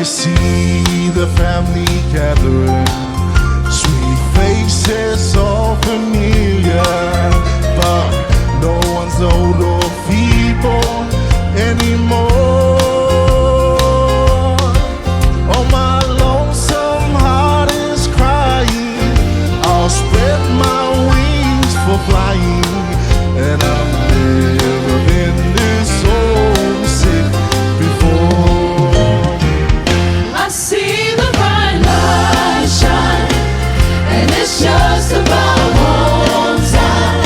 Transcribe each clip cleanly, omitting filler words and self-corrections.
you see the family gathering, sweet faces all familiar, but no one's old or feeble anymore. Oh, my lonesome heart is crying. I'll spread my wings for flying, and I've never been this homesick before. I see the bright light shine, and it's just about home time.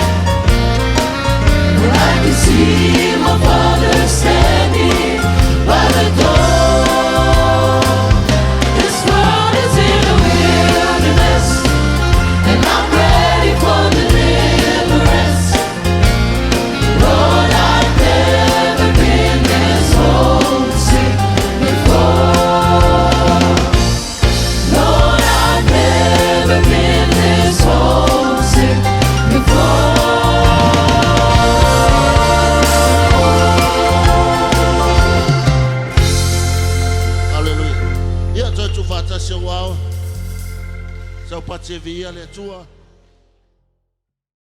When I can see my father standing by the door. This world is in a wilderness, and I'm ready for deliverance. Lord, I've never been this homesick before. Lord, I've never been this homesick before. Aleluia. E a tua tu fata seu au. Seu pate via le tua.